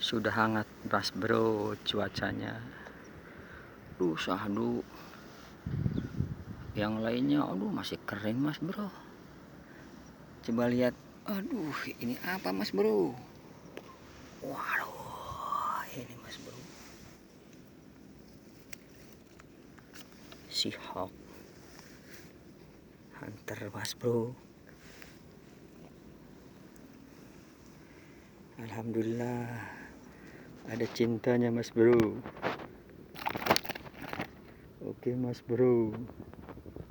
Sudah hangat mas bro cuacanya. Sahdu. Yang lainnya masih kering mas bro. Coba lihat. Aduh, ini apa mas bro? Waduh, ini mas bro. Seahawk Hunter mas bro. Alhamdulillah ada cintanya mas bro. Oke mas bro.